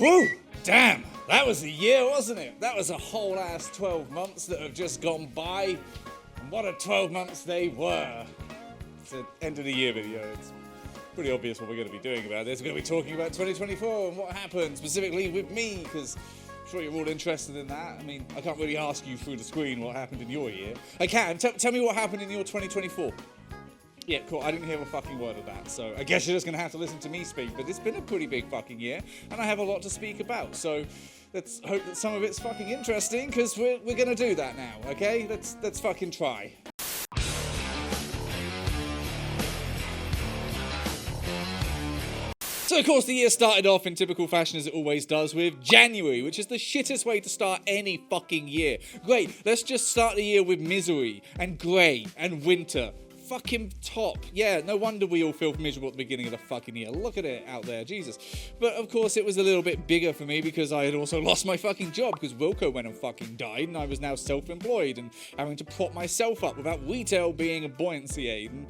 Whew, damn, that was a year, wasn't it? That was a whole ass 12 months that have just gone by. And what a 12 months they were. It's an end of the year video. It's pretty obvious what we're going to be doing about this. We're going to be talking about 2024 and what happened, specifically with me, because I'm sure you're all interested in that. I mean, I can't really ask you through the screen what happened in your year. I can. Tell me what happened in your 2024. Yeah, cool. I didn't hear a fucking word of that, so I guess you're just going to have to listen to me speak, but it's been a pretty big fucking year, and I have a lot to speak about, so let's hope that some of it's fucking interesting, because we're going to do that now, okay? Let's fucking try. So, of course, the year started off in typical fashion as it always does with January, which is the shittest way to start any fucking year. Great, let's just start the year with misery, and grey, and winter. Fucking top. Yeah, no wonder we all feel miserable at the beginning of the fucking year. Look at it out there, Jesus. But of course it was a little bit bigger for me because I had also lost my fucking job because Wilco went and fucking died and I was now self-employed and having to prop myself up without retail being a buoyancy aid. And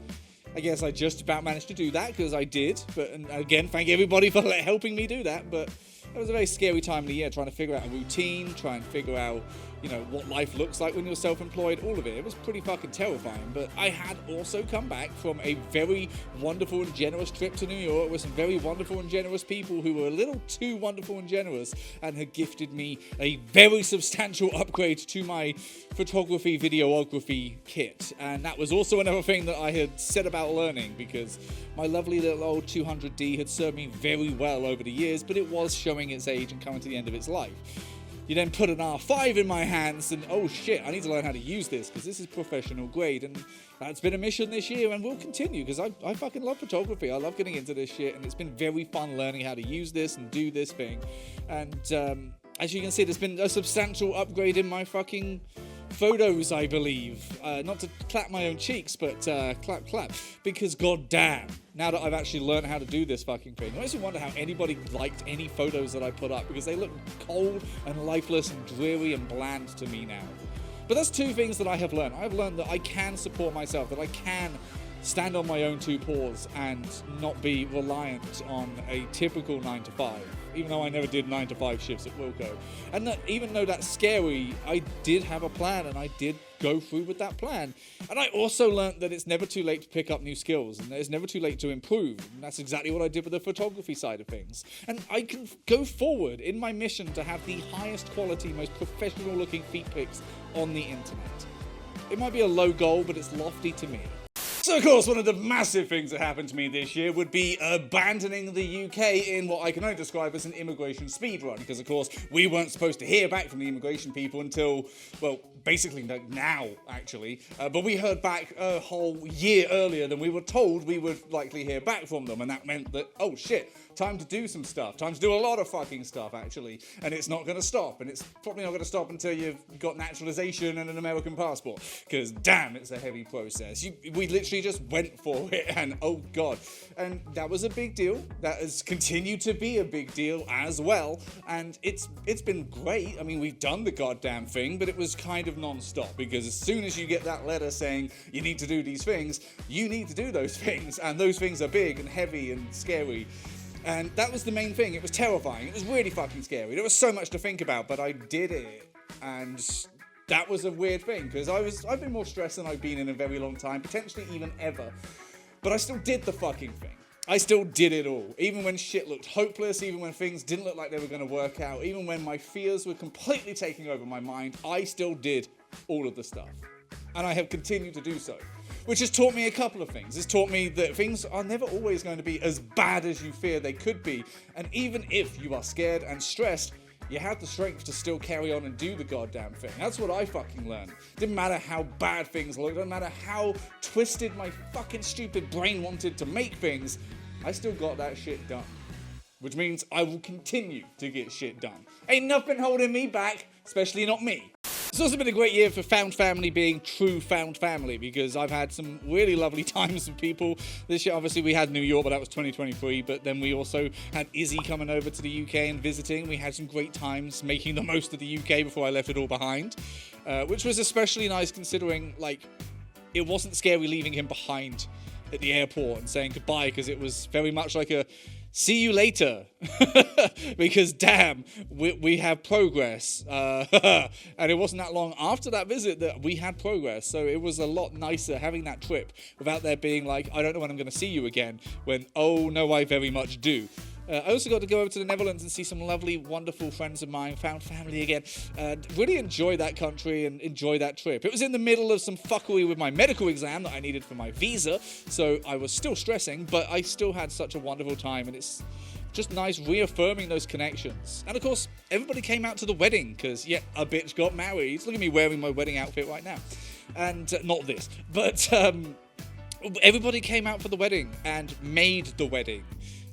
I guess I just about managed to do that because I did. But and again, thank everybody for helping me do that. But it was a very scary time of the year trying to figure out a routine, try and figure out, you know, what life looks like when you're self-employed, all of it. It was pretty fucking terrifying, but I had also come back from a very wonderful and generous trip to New York with some very wonderful and generous people who were a little too wonderful and generous and had gifted me a very substantial upgrade to my photography, videography kit. And that was also another thing that I had set about learning because my lovely little old 200D had served me very well over the years, but it was showing its age and coming to the end of its life. You then put an R5 in my hands and, oh shit, I need to learn how to use this because this is professional grade. And that's been a mission this year and will continue because I fucking love photography. I love getting into this shit and it's been very fun learning how to use this and do this thing. And as you can see, there's been a substantial upgrade in my fucking photos, I believe. Not to clap my own cheeks, but clap. Because goddamn, now that I've actually learned how to do this fucking thing, I actually wonder how anybody liked any photos that I put up because they look cold and lifeless and dreary and bland to me now. But that's two things that I have learned. I've learned that I can support myself, that I can stand on my own two paws and not be reliant on a typical 9 to 5. Even though I never did 9 to 5 shifts at Wilco. And that even though that's scary, I did have a plan and I did go through with that plan. And I also learned that it's never too late to pick up new skills and it's never too late to improve. And that's exactly what I did with the photography side of things. And I can go forward in my mission to have the highest quality, most professional looking feet pics on the internet. It might be a low goal, but it's lofty to me. So, of course, one of the massive things that happened to me this year would be abandoning the UK in what I can only describe as an immigration speedrun. Because, of course, we weren't supposed to hear back from the immigration people until, well, basically now, actually. But we heard back a whole year earlier than we were told we would likely hear back from them. And that meant that, oh shit, time to do some stuff. Time to do a lot of fucking stuff, actually. And it's not going to stop. And it's probably not going to stop until you've got naturalization and an American passport. Because, damn, it's a heavy process. We literally just went for it and oh god, and that was a big deal. That has continued to be a big deal as well, and it's been great. I mean, we've done the goddamn thing, but it was kind of non-stop because as soon as you get that letter saying you need to do these things, you need to do those things, and those things are big and heavy and scary. And that was the main thing. It was terrifying. It was really fucking scary. There was so much to think about, but I did it, and that was a weird thing, because I've been more stressed than I've been in a very long time, potentially even ever. But I still did the fucking thing. I still did it all. Even when shit looked hopeless, even when things didn't look like they were going to work out, even when my fears were completely taking over my mind, I still did all of the stuff. And I have continued to do so. Which has taught me a couple of things. It's taught me that things are never always going to be as bad as you fear they could be. And even if you are scared and stressed, you have the strength to still carry on and do the goddamn thing. That's what I fucking learned. Didn't matter how bad things looked, didn't matter how twisted my fucking stupid brain wanted to make things, I still got that shit done. Which means I will continue to get shit done. Ain't nothing holding me back, especially not me. It's also been a great year for found family being true found family because I've had some really lovely times with people this year. Obviously, we had New York, but that was 2023. But then we also had Izzy coming over to the UK and visiting. We had some great times making the most of the UK before I left it all behind, which was especially nice considering, like, it wasn't scary leaving him behind at the airport and saying goodbye because it was very much like a see you later. Because damn, we have progress. And it wasn't that long after that visit that we had progress. So it was a lot nicer having that trip without there being like, I don't know when I'm going to see you again, when, oh no, I very much do. I also got to go over to the Netherlands and see some lovely, wonderful friends of mine, found family again. Really enjoy that country and enjoy that trip. It was in the middle of some fuckery with my medical exam that I needed for my visa, so I was still stressing, but I still had such a wonderful time, and it's just nice reaffirming those connections. And of course, everybody came out to the wedding, because, yeah, a bitch got married. Look at me wearing my wedding outfit right now. And, not this, but everybody came out for the wedding and made the wedding.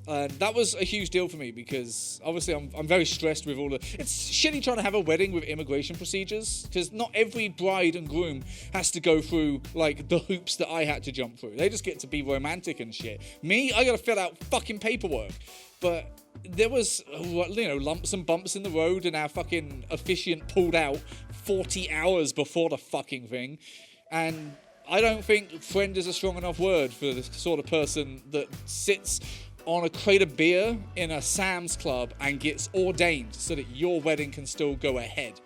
That was a huge deal for me because obviously I'm very stressed with all the... It's shitty trying to have a wedding with immigration procedures because not every bride and groom has to go through like the hoops that I had to jump through. They just get to be romantic and shit. Me, I gotta fill out fucking paperwork. But there was, lumps and bumps in the road and our fucking officiant pulled out 40 hours before the fucking thing. And I don't think friend is a strong enough word for the sort of person that sits on a crate of beer in a Sam's Club and gets ordained so that your wedding can still go ahead.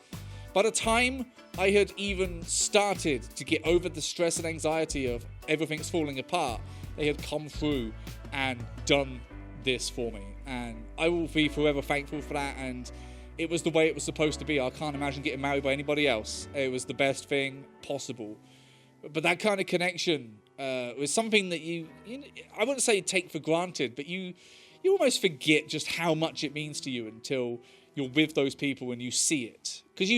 By the time I had even started to get over the stress and anxiety of everything's falling apart, they had come through and done this for me. And I will be forever thankful for that, and it was the way it was supposed to be. I can't imagine getting married by anybody else. It was the best thing possible. But that kind of connection was something that you I wouldn't say take for granted, but you almost forget just how much it means to you until you're with those people and you see it. Because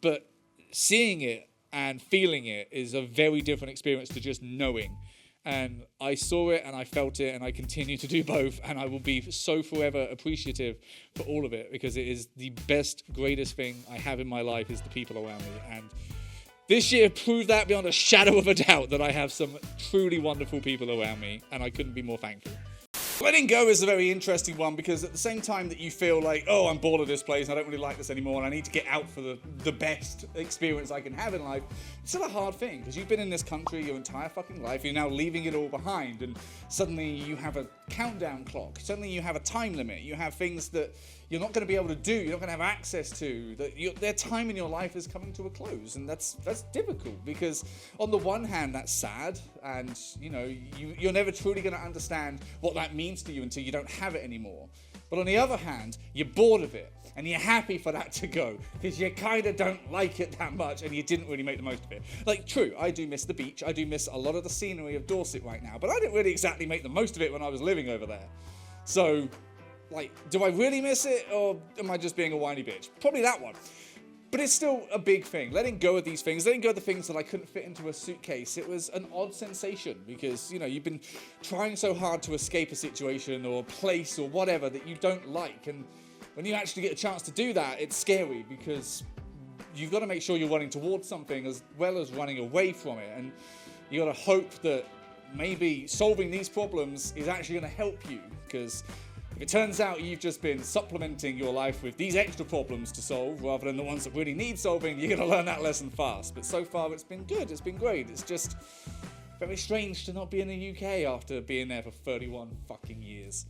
but seeing it and feeling it is a very different experience to just knowing. And I saw it and I felt it, and I continue to do both, and I will be so forever appreciative for all of it, because it is the best, greatest thing I have in my life is the people around me. And this year proved that beyond a shadow of a doubt, that I have some truly wonderful people around me, and I couldn't be more thankful. Letting go is a very interesting one, because at the same time that you feel like, oh, I'm bored of this place, I don't really like this anymore, and I need to get out for the best experience I can have in life, it's still a hard thing, because you've been in this country your entire fucking life, you're now leaving it all behind, and suddenly you have a countdown clock, suddenly you have a time limit, you have things that you're not going to be able to do, you're not going to have access to, their time in your life is coming to a close, and that's difficult, because on the one hand, that's sad, and, you're never truly going to understand what that means to you until you don't have it anymore. But on the other hand, you're bored of it, and you're happy for that to go, because you kind of don't like it that much, and you didn't really make the most of it. Like, true, I do miss the beach, I do miss a lot of the scenery of Dorset right now, but I didn't really exactly make the most of it when I was living over there. So, like, do I really miss it, or am I just being a whiny bitch? Probably that one. But it's still a big thing. Letting go of these things, letting go of the things that I couldn't fit into a suitcase, it was an odd sensation, because, you've been trying so hard to escape a situation or a place or whatever that you don't like, and when you actually get a chance to do that, it's scary, because you've got to make sure you're running towards something as well as running away from it, and you got to hope that maybe solving these problems is actually going to help you, because if it turns out you've just been supplementing your life with these extra problems to solve rather than the ones that really need solving, you're going to learn that lesson fast. But so far it's been good, it's been great. It's just very strange to not be in the UK after being there for 31 fucking years.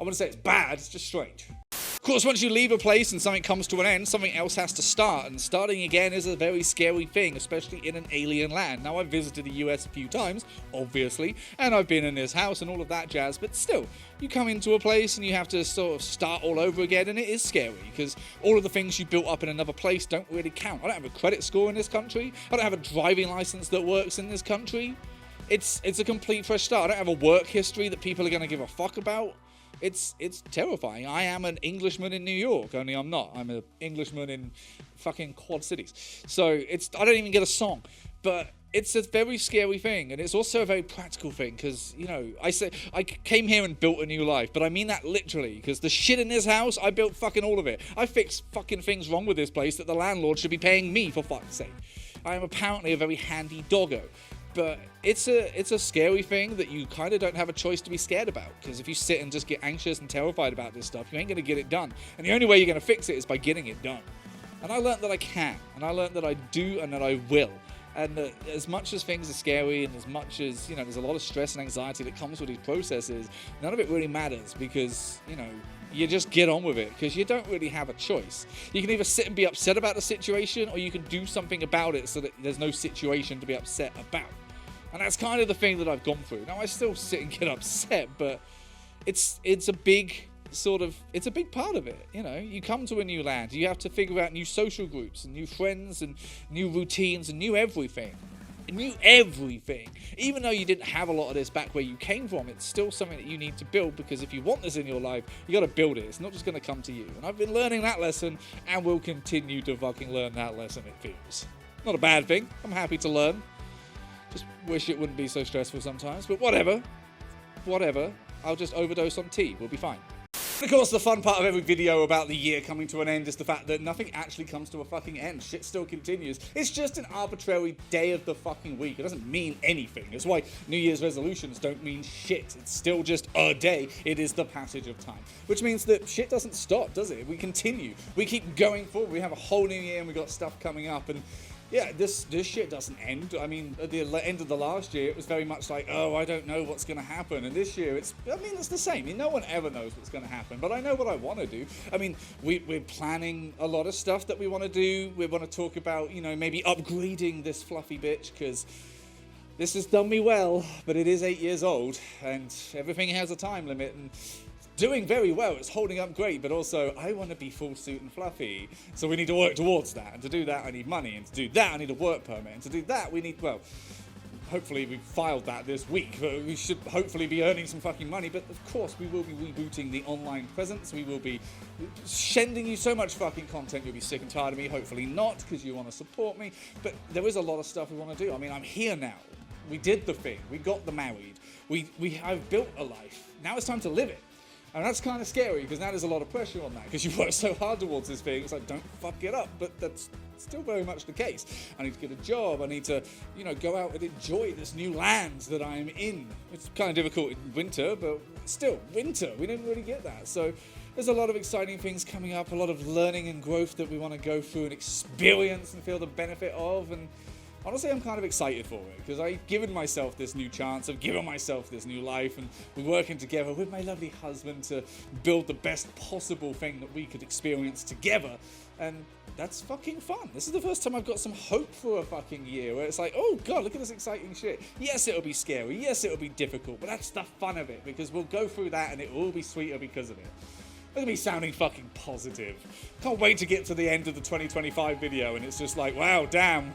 I wouldn't say it's bad, it's just strange. Of course, once you leave a place and something comes to an end, something else has to start, and starting again is a very scary thing, especially in an alien land. Now, I've visited the US a few times, obviously, and I've been in this house and all of that jazz, but still, you come into a place and you have to sort of start all over again, and it is scary, because all of the things you built up in another place don't really count. I don't have a credit score in this country, I don't have a driving license that works in this country. It's a complete fresh start. I don't have a work history that people are going to give a fuck about. It's terrifying. I am an Englishman in New York, only I'm not. I'm an Englishman in fucking Quad Cities. So I don't even get a song. But it's a very scary thing, and it's also a very practical thing, because, I say I came here and built a new life, but I mean that literally, because the shit in this house, I built fucking all of it. I fixed fucking things wrong with this place that the landlord should be paying me, for fuck's sake. I am apparently a very handy doggo. But it's a scary thing that you kind of don't have a choice to be scared about, because if you sit and just get anxious and terrified about this stuff, you ain't going to get it done. And the only way you're going to fix it is by getting it done. And I learned that I can, and I learned that I do, and that I will. And as much as things are scary and as much as, there's a lot of stress and anxiety that comes with these processes, none of it really matters because, you just get on with it because you don't really have a choice. You can either sit and be upset about the situation or you can do something about it so that there's no situation to be upset about. And that's kind of the thing that I've gone through. Now, I still sit and get upset, but it's a big part of it. You come to a new land, you have to figure out new social groups and new friends and new routines and new everything. Even though you didn't have a lot of this back where you came from, it's still something that you need to build, because if you want this in your life, you got to build it. It's not just going to come to you. And I've been learning that lesson and will continue to fucking learn that lesson, it feels. Not a bad thing. I'm happy to learn. Just wish it wouldn't be so stressful sometimes, but whatever. I'll just overdose on tea. We'll be fine. Of course, the fun part of every video about the year coming to an end is the fact that nothing actually comes to a fucking end. Shit still continues. It's just an arbitrary day of the fucking week. It doesn't mean anything. That's why New Year's resolutions don't mean shit. It's still just a day. It is the passage of time. Which means that shit doesn't stop, does it? We continue. We keep going forward. We have a whole new year and we got stuff coming up, and yeah, this shit doesn't end. I mean, at the end of the last year, it was very much like, oh, I don't know what's going to happen. And this year, it's the same. I mean, no one ever knows what's going to happen, but I know what I want to do. I mean, we're planning a lot of stuff that we want to do. We want to talk about, maybe upgrading this fluffy bitch, because this has done me well, but it is 8 years old, and everything has a time limit, and doing very well. It's holding up great, but also I want to be full suit and fluffy. So we need to work towards that. And to do that, I need money. And to do that, I need a work permit. And to do that, we need, hopefully we've filed that this week. We should hopefully be earning some fucking money. But of course, we will be rebooting the online presence. We will be sending you so much fucking content. You'll be sick and tired of me. Hopefully not, because you want to support me. But there is a lot of stuff we want to do. I mean, I'm here now. We did the thing. We got the married. I've built a life. Now it's time to live it. And that's kind of scary, because now there's a lot of pressure on that, because you work so hard towards this thing. It's like, don't fuck it up. But that's still very much the case. I need to get a job. I need to, go out and enjoy this new land that I'm in. It's kind of difficult in winter, but still, winter. We didn't really get that. So there's a lot of exciting things coming up, a lot of learning and growth that we want to go through and experience and feel the benefit of. And honestly, I'm kind of excited for it, because I've given myself this new chance, I've given myself this new life, and we're working together with my lovely husband to build the best possible thing that we could experience together, and that's fucking fun. This is the first time I've got some hope for a fucking year, where it's like, oh god, look at this exciting shit. Yes, it'll be scary, yes, it'll be difficult, but that's the fun of it, because we'll go through that and it will be sweeter because of it. Look at me sounding fucking positive. Can't wait to get to the end of the 2025 video, and it's just like, wow, damn.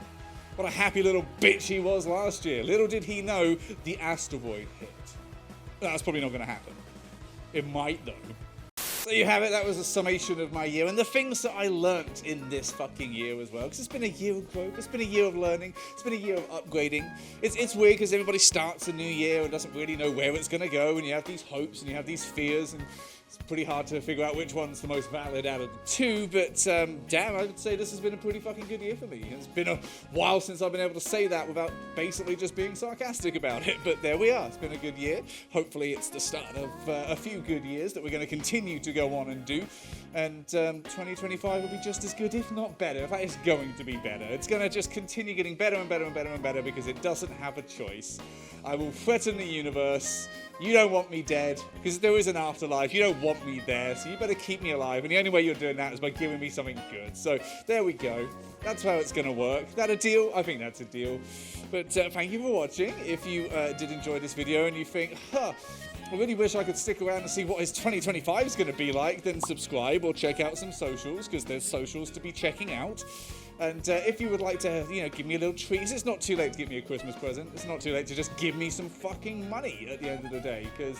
What a happy little bitch he was last year. Little did he know the asteroid hit. That's probably not going to happen. It might, though. There you have it. That was a summation of my year and the things that I learnt in this fucking year as well. Because it's been a year of growth. It's been a year of learning. It's been a year of upgrading. It's weird because everybody starts a new year and doesn't really know where it's going to go. And you have these hopes and you have these fears. And it's pretty hard to figure out which one's the most valid out of the two. But damn, I would say this has been a pretty fucking good year for me. It's been a while since I've been able to say that without basically just being sarcastic about it. But there we are. It's been a good year. Hopefully it's the start of a few good years that we're going to continue to go on and do. And 2025 will be just as good, if not better. In fact, it's going to be better. It's going to just continue getting better and better and better and better, because it doesn't have a choice. I will threaten the universe. You don't want me dead, because there is an afterlife. You don't want me there, so you better keep me alive. And the only way you're doing that is by giving me something good. So there we go. That's how it's going to work. That a deal? I think that's a deal. But thank you for watching. If you did enjoy this video and you think, I really wish I could stick around and see what his 2025 is going to be like, then subscribe or check out some socials, because there's socials to be checking out. And if you would like to, give me a little treat, it's not too late to give me a Christmas present. It's not too late to just give me some fucking money at the end of the day, because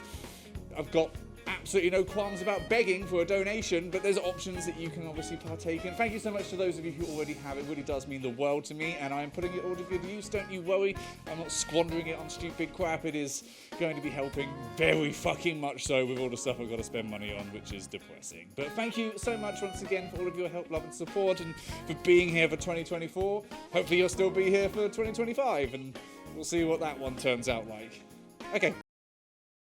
I've got absolutely no qualms about begging for a donation, but there's options that you can obviously partake in. Thank you so much to those of you who already have. It really does mean the world to me, and I'm putting it all to good use. Don't you worry. I'm not squandering it on stupid crap. It is going to be helping very fucking much so with all the stuff I've got to spend money on, which is depressing. But thank you so much once again for all of your help, love, and support, and for being here for 2024. Hopefully you'll still be here for 2025, and we'll see what that one turns out like. Okay,